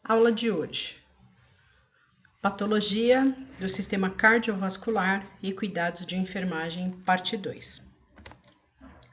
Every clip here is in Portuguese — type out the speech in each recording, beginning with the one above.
Aula de hoje: Patologia do Sistema Cardiovascular e Cuidados de Enfermagem, parte 2.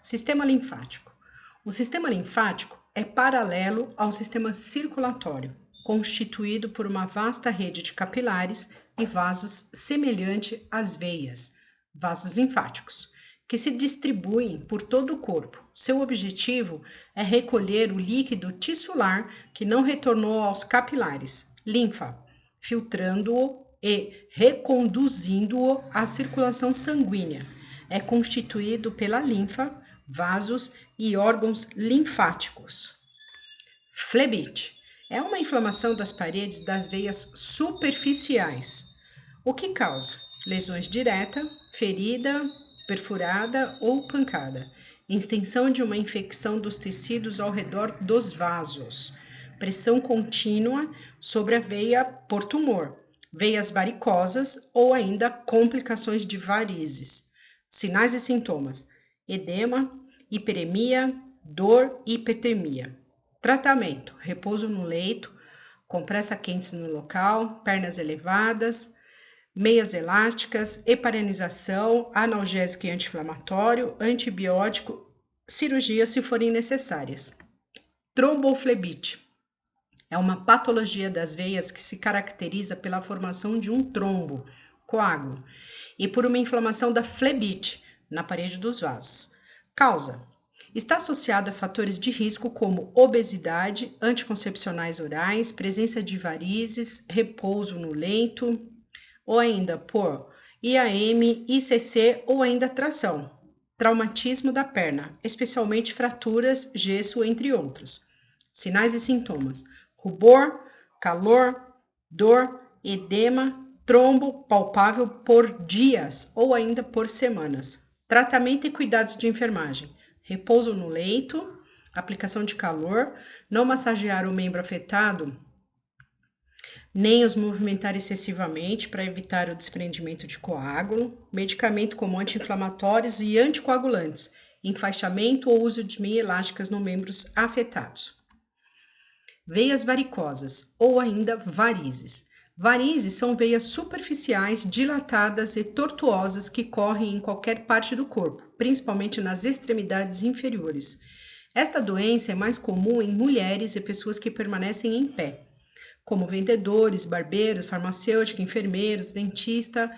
Sistema linfático. O sistema linfático é paralelo ao sistema circulatório, constituído por uma vasta rede de capilares e vasos semelhante às veias, vasos linfáticos, que se distribuem por todo o corpo. Seu objetivo é recolher o líquido tissular que não retornou aos capilares, linfa, filtrando-o e reconduzindo-o à circulação sanguínea. É constituído pela linfa, vasos e órgãos linfáticos. Flebite é uma inflamação das paredes das veias superficiais. O que causa? Lesões direta, ferida, perfurada ou pancada. Extensão de uma infecção dos tecidos ao redor dos vasos. Pressão contínua sobre a veia por tumor. Veias varicosas ou ainda complicações de varizes. Sinais e sintomas: edema, hiperemia, dor e hipertermia. Tratamento: repouso no leito, compressa quentes no local, pernas elevadas, meias elásticas, heparinização, analgésico e anti-inflamatório, antibiótico, cirurgia se forem necessárias. Tromboflebite é uma patologia das veias que se caracteriza pela formação de um trombo, coágulo, e por uma inflamação da flebite na parede dos vasos. Causa: está associada a fatores de risco como obesidade, anticoncepcionais orais, presença de varizes, repouso no leito, ou ainda por IAM, ICC ou ainda tração, traumatismo da perna, especialmente fraturas, gesso, entre outros. Sinais e sintomas: rubor, calor, dor, edema, trombo palpável por dias ou ainda por semanas. Tratamento e cuidados de enfermagem: repouso no leito, aplicação de calor, não massagear o membro afetado, nem os movimentar excessivamente para evitar o desprendimento de coágulo, medicamento como anti-inflamatórios e anticoagulantes, enfaixamento ou uso de meias elásticas nos membros afetados. Veias varicosas ou ainda varizes. Varizes são veias superficiais, dilatadas e tortuosas que correm em qualquer parte do corpo, principalmente nas extremidades inferiores. Esta doença é mais comum em mulheres e pessoas que permanecem em pé, como vendedores, barbeiros, farmacêuticos, enfermeiros, dentista,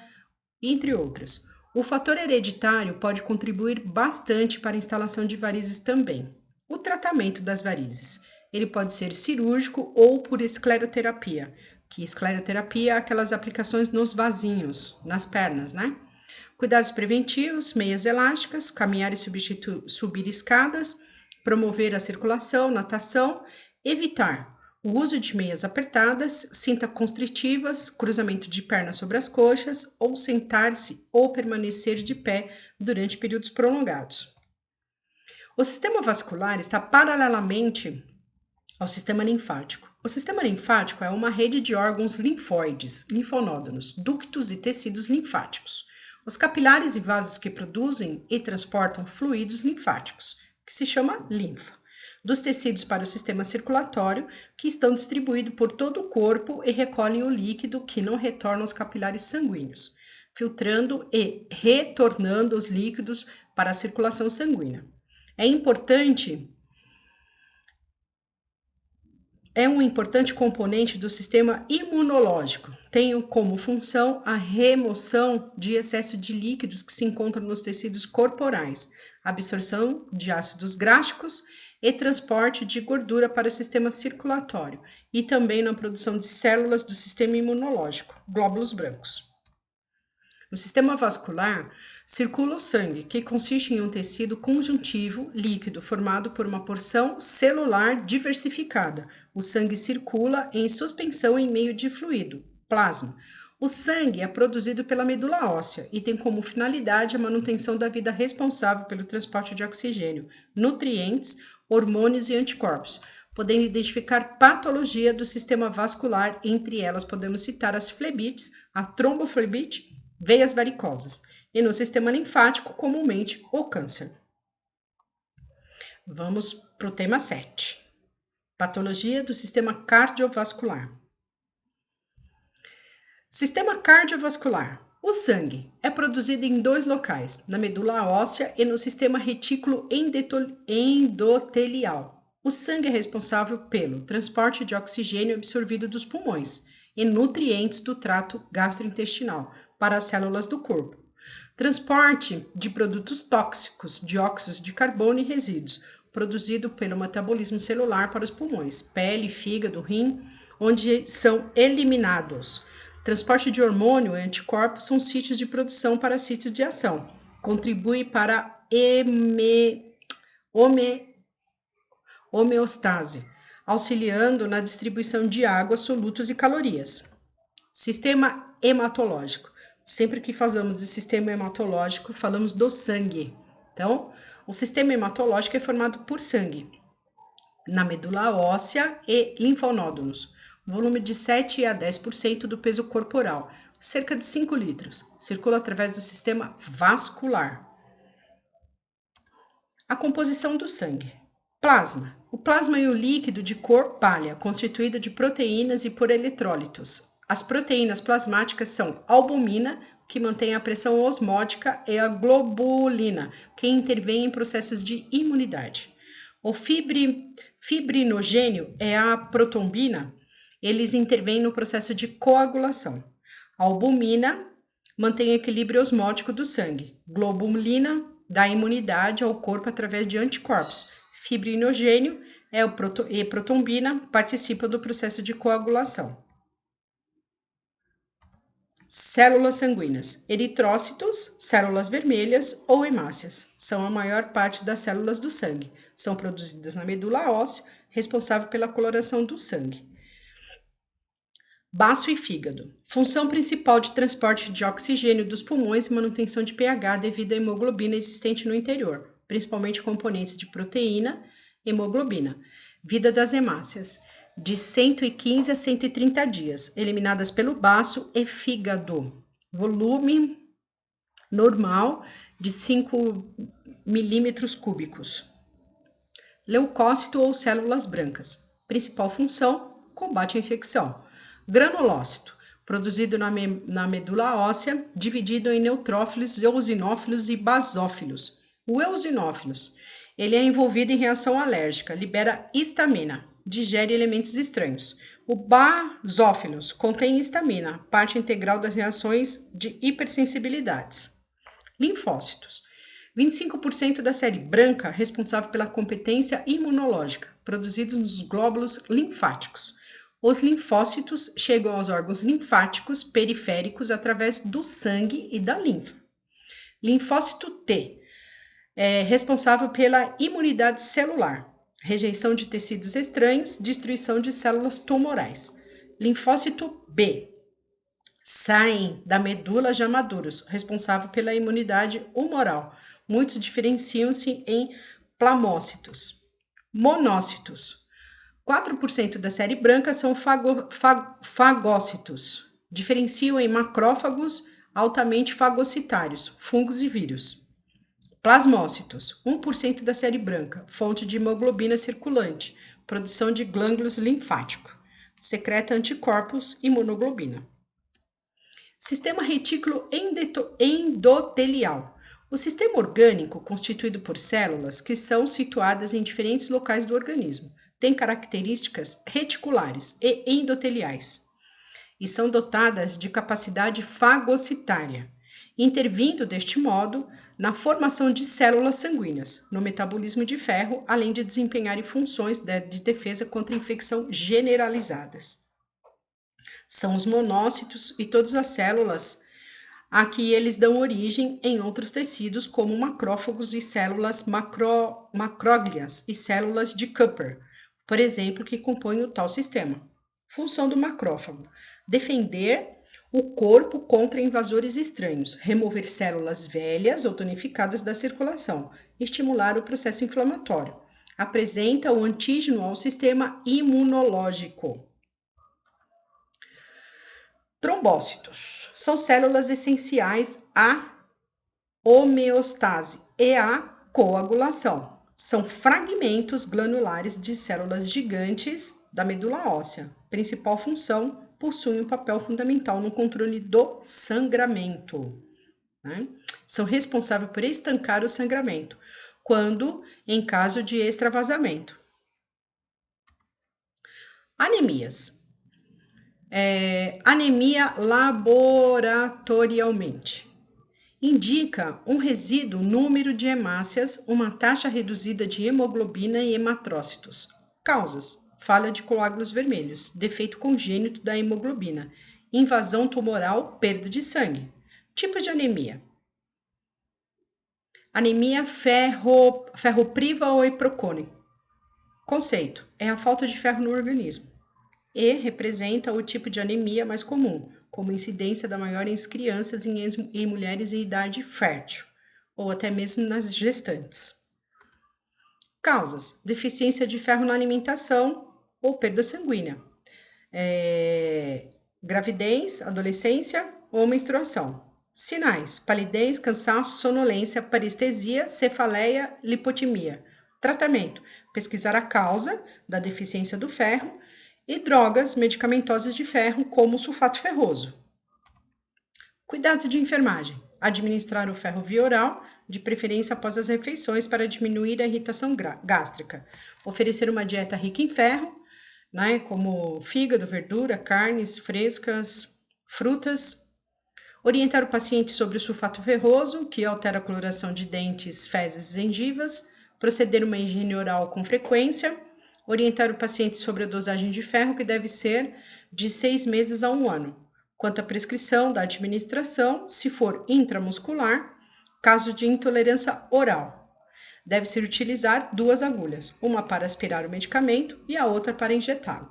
entre outros. O fator hereditário pode contribuir bastante para a instalação de varizes também. O tratamento das varizes: ele pode ser cirúrgico ou por escleroterapia, que escleroterapia é aquelas aplicações nos vasinhos, nas pernas, né? Cuidados preventivos: meias elásticas, caminhar e subir escadas, promover a circulação, natação, evitar o uso de meias apertadas, cinta constritivas, cruzamento de pernas sobre as coxas ou sentar-se ou permanecer de pé durante períodos prolongados. O sistema vascular está paralelamente ao sistema linfático. O sistema linfático é uma rede de órgãos linfóides, linfonódulos, ductos e tecidos linfáticos. Os capilares e vasos que produzem e transportam fluidos linfáticos, que se chama linfa, dos tecidos para o sistema circulatório, que estão distribuídos por todo o corpo e recolhem o líquido que não retorna aos capilares sanguíneos, filtrando e retornando os líquidos para a circulação sanguínea. É um importante componente do sistema imunológico. Tem como função a remoção de excesso de líquidos que se encontram nos tecidos corporais, absorção de ácidos gráficos e transporte de gordura para o sistema circulatório e também na produção de células do sistema imunológico, glóbulos brancos. No sistema vascular, circula o sangue, que consiste em um tecido conjuntivo líquido formado por uma porção celular diversificada. O sangue circula em suspensão em meio de fluido, plasma. O sangue é produzido pela medula óssea e tem como finalidade a manutenção da vida responsável pelo transporte de oxigênio, nutrientes, hormônios e anticorpos, podendo identificar patologia do sistema vascular. Entre elas podemos citar as flebites, a tromboflebite, veias varicosas, e no sistema linfático, comumente, o câncer. Vamos para o tema 7. Patologia do sistema cardiovascular. Sistema cardiovascular. O sangue é produzido em dois locais, na medula óssea e no sistema retículo endotelial. O sangue é responsável pelo transporte de oxigênio absorvido dos pulmões e nutrientes do trato gastrointestinal para as células do corpo. Transporte de produtos tóxicos, dióxidos de carbono e resíduos, produzido pelo metabolismo celular para os pulmões, pele, fígado, rim, onde são eliminados. Transporte de hormônio e anticorpos são sítios de produção para sítios de ação. Contribui para a homeostase, auxiliando na distribuição de água, solutos e calorias. Sistema hematológico. Sempre que falamos de sistema hematológico, falamos do sangue. Então, o sistema hematológico é formado por sangue, na medula óssea e linfonódulos. Volume de 7 a 10% do peso corporal, cerca de 5 litros. Circula através do sistema vascular. A composição do sangue. Plasma. O plasma é um líquido de cor pálida, constituído de proteínas e por eletrólitos. As proteínas plasmáticas são a albumina, que mantém a pressão osmótica, e a globulina, que intervém em processos de imunidade. O fibrinogênio é a protombina. Eles intervêm no processo de coagulação. A albumina mantém o equilíbrio osmótico do sangue. Globulina dá imunidade ao corpo através de anticorpos. Fibrinogênio e protombina participam do processo de coagulação. Células sanguíneas. Eritrócitos, células vermelhas ou hemácias. São a maior parte das células do sangue. São produzidas na medula óssea, responsável pela coloração do sangue. Baço e fígado. Função principal de transporte de oxigênio dos pulmões e manutenção de pH devido à hemoglobina existente no interior, principalmente componentes de proteína, hemoglobina. Vida das hemácias. De 115 a 130 dias, eliminadas pelo baço e fígado. Volume normal de 5 milímetros cúbicos. Leucócito ou células brancas. Principal função, combate à infecção. Granulócito, produzido na medula óssea, dividido em neutrófilos, eosinófilos e basófilos. O eosinófilos, ele é envolvido em reação alérgica, libera histamina, digere elementos estranhos. O basófilos contém histamina, parte integral das reações de hipersensibilidades. Linfócitos. 25% da série branca responsável pela competência imunológica, produzidos nos glóbulos linfáticos. Os linfócitos chegam aos órgãos linfáticos periféricos através do sangue e da linfa. Linfócito T é responsável pela imunidade celular, rejeição de tecidos estranhos, destruição de células tumorais. Linfócito B saem da medula já maduros, responsável pela imunidade humoral. Muitos diferenciam-se em plamócitos. Monócitos. 4% da série branca são fagócitos. Diferenciam em macrófagos altamente fagocitários, fungos e vírus. Plasmócitos. 1% da série branca, fonte de hemoglobina circulante, produção de glândulos linfáticos. Secreta anticorpos, imunoglobina. Sistema retículo endotelial. O sistema orgânico, constituído por células que são situadas em diferentes locais do organismo, tem características reticulares e endoteliais e são dotadas de capacidade fagocitária, intervindo deste modo na formação de células sanguíneas, no metabolismo de ferro, além de desempenharem funções de defesa contra infecção generalizadas. São os monócitos e todas as células a que eles dão origem em outros tecidos, como macrófagos e células macróglias e células de Kupper, por exemplo, que compõem o tal sistema. Função do macrófago: defender o corpo contra invasores estranhos, remover células velhas ou tonificadas da circulação, estimular o processo inflamatório. Apresenta o antígeno ao sistema imunológico. Trombócitos são células essenciais à homeostase e à coagulação. São fragmentos glanulares de células gigantes da medula óssea. Principal função, possuem um papel fundamental no controle do sangramento, né? São responsáveis por estancar o sangramento, quando em caso de extravasamento. Anemias. Anemia laboratorialmente. Indica um resíduo número de hemácias, uma taxa reduzida de hemoglobina e hematrócitos. Causas: falha de coágulos vermelhos, defeito congênito da hemoglobina, invasão tumoral, perda de sangue. Tipo de anemia: anemia ferropriva ou hipercone. Conceito: é a falta de ferro no organismo. E representa o tipo de anemia mais comum, como incidência da maior em crianças e em mulheres em idade fértil, ou até mesmo nas gestantes. Causas: deficiência de ferro na alimentação ou perda sanguínea. Gravidez, adolescência ou menstruação. Sinais: palidez, cansaço, sonolência, parestesia, cefaleia, lipotimia. Tratamento: pesquisar a causa da deficiência do ferro e drogas medicamentosas de ferro, como o sulfato ferroso. Cuidados de enfermagem: administrar o ferro via oral, de preferência após as refeições, para diminuir a irritação gástrica. Oferecer uma dieta rica em ferro, né, como fígado, verdura, carnes frescas, frutas. Orientar o paciente sobre o sulfato ferroso, que altera a coloração de dentes, fezes e gengivas. Proceder uma higiene oral com frequência. Orientar o paciente sobre a dosagem de ferro, que deve ser de 6 meses a 1 ano. Quanto à prescrição da administração, se for intramuscular, caso de intolerância oral, deve-se utilizar 2 agulhas, uma para aspirar o medicamento e a outra para injetá-lo.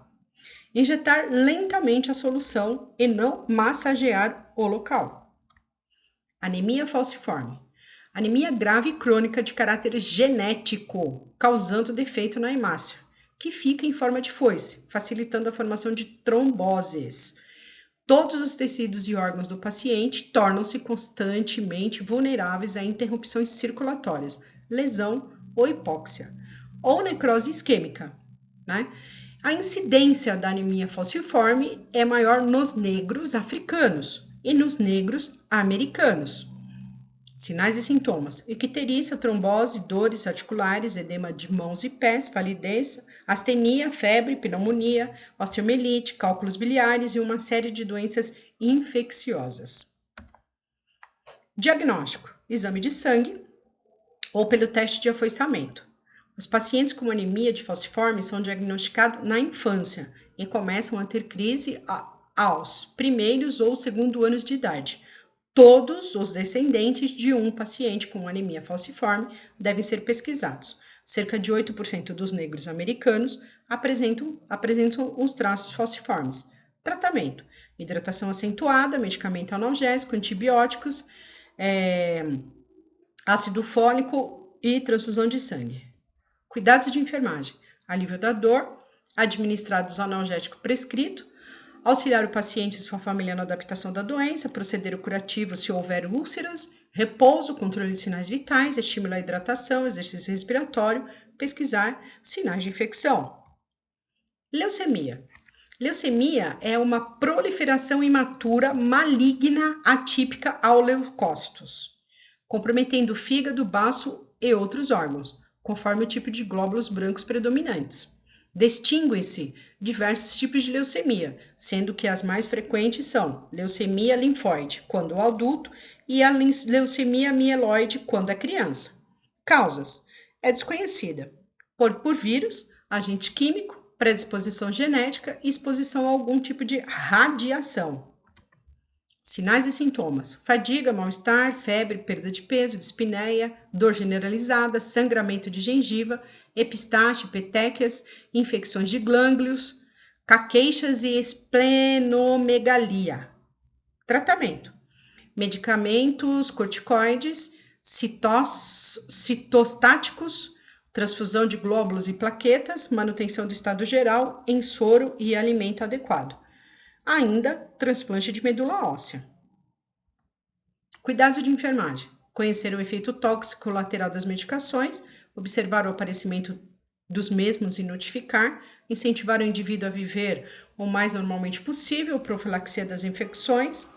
Injetar lentamente a solução e não massagear o local. Anemia falciforme. Anemia grave e crônica de caráter genético, causando defeito na hemácia, que fica em forma de foice, facilitando a formação de tromboses. Todos os tecidos e órgãos do paciente tornam-se constantemente vulneráveis a interrupções circulatórias, lesão ou hipóxia, ou necrose isquêmica, né? A incidência da anemia falciforme é maior nos negros africanos e nos negros americanos. Sinais e sintomas: icterícia, trombose, dores articulares, edema de mãos e pés, palidez, astenia, febre, pneumonia, osteomielite, cálculos biliares e uma série de doenças infecciosas. Diagnóstico: exame de sangue ou pelo teste de afoiçamento. Os pacientes com anemia de falciforme são diagnosticados na infância e começam a ter crise aos primeiros ou segundo anos de idade. Todos os descendentes de um paciente com anemia falciforme devem ser pesquisados. Cerca de 8% dos negros americanos apresentam os traços falciformes. Tratamento: hidratação acentuada, medicamento analgésico, antibióticos, ácido fólico e transfusão de sangue. Cuidados de enfermagem: alívio da dor, administrar os analgésicos prescritos, auxiliar o paciente e sua família na adaptação da doença, proceder ao curativo se houver úlceras, repouso, controle de sinais vitais, estimular a hidratação, exercício respiratório, pesquisar sinais de infecção. Leucemia. Leucemia é uma proliferação imatura maligna atípica aos leucócitos, comprometendo o fígado, baço e outros órgãos, conforme o tipo de glóbulos brancos predominantes. Distinguem-se diversos tipos de leucemia, sendo que as mais frequentes são leucemia linfóide, quando adulto, e a leucemia mieloide, quando é criança. Causas: é desconhecida. Por vírus, agente químico, predisposição genética e exposição a algum tipo de radiação. Sinais e sintomas: fadiga, mal-estar, febre, perda de peso, dispneia, dor generalizada, sangramento de gengiva, epistaxe, petequias, infecções de glândulos, caqueixas e esplenomegalia. Tratamento: medicamentos corticoides, citostáticos, transfusão de glóbulos e plaquetas, manutenção do estado geral em soro e alimento adequado. Ainda, transplante de medula óssea. Cuidados de enfermagem: conhecer o efeito tóxico colateral das medicações, observar o aparecimento dos mesmos e notificar, incentivar o indivíduo a viver o mais normalmente possível, profilaxia das infecções,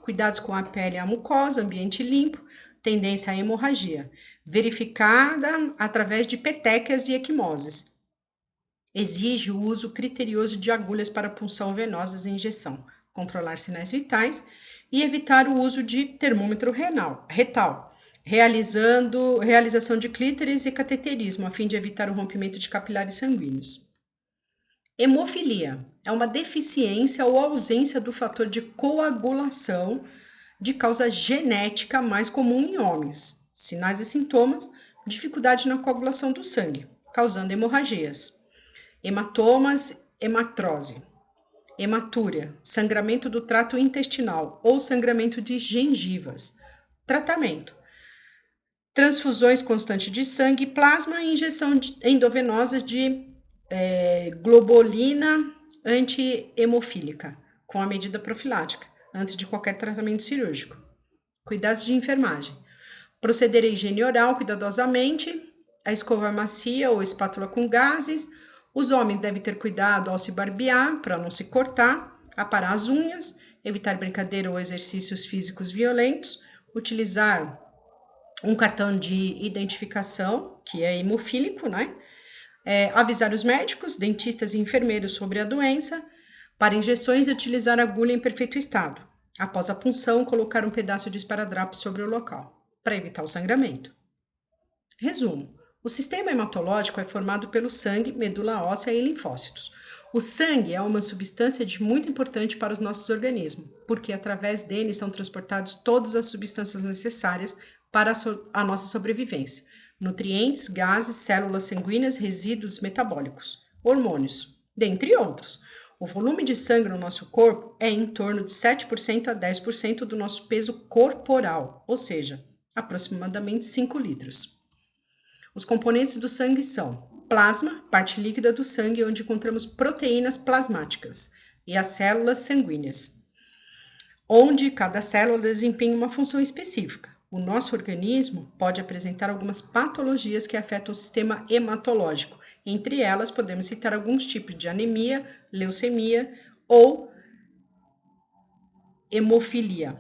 cuidados com a pele e a mucosa, ambiente limpo, tendência à hemorragia, verificada através de petecas e equimoses. Exige o uso criterioso de agulhas para punção venosas e injeção, controlar sinais vitais e evitar o uso de termômetro retal, realização de clítoris e cateterismo, a fim de evitar o rompimento de capilares sanguíneos. Hemofilia é uma deficiência ou ausência do fator de coagulação de causa genética mais comum em homens. Sinais e sintomas: dificuldade na coagulação do sangue, causando hemorragias. Hematomas, hematrose. Hematúria, sangramento do trato intestinal ou sangramento de gengivas. Tratamento: transfusões constantes de sangue, plasma e injeção endovenosa de globulina anti-hemofílica, com a medida profilática, antes de qualquer tratamento cirúrgico. Cuidados de enfermagem: proceder à higiene oral cuidadosamente, a escova macia ou espátula com gases. Os homens devem ter cuidado ao se barbear para não se cortar, aparar as unhas, evitar brincadeira ou exercícios físicos violentos, utilizar um cartão de identificação, que é hemofílico, né? Avisar os médicos, dentistas e enfermeiros sobre a doença. Para injeções, utilizar agulha em perfeito estado. Após a punção, colocar um pedaço de esparadrapo sobre o local, para evitar o sangramento. Resumo: o sistema hematológico é formado pelo sangue, medula óssea e linfócitos. O sangue é uma substância muito importante para os nossos organismos, porque através dele são transportadas todas as substâncias necessárias para a nossa sobrevivência: nutrientes, gases, células sanguíneas, resíduos metabólicos, hormônios, dentre outros. O volume de sangue no nosso corpo é em torno de 7% a 10% do nosso peso corporal, ou seja, aproximadamente 5 litros. Os componentes do sangue são plasma, parte líquida do sangue, onde encontramos proteínas plasmáticas, e as células sanguíneas, onde cada célula desempenha uma função específica. O nosso organismo pode apresentar algumas patologias que afetam o sistema hematológico. Entre elas, podemos citar alguns tipos de anemia, leucemia ou hemofilia.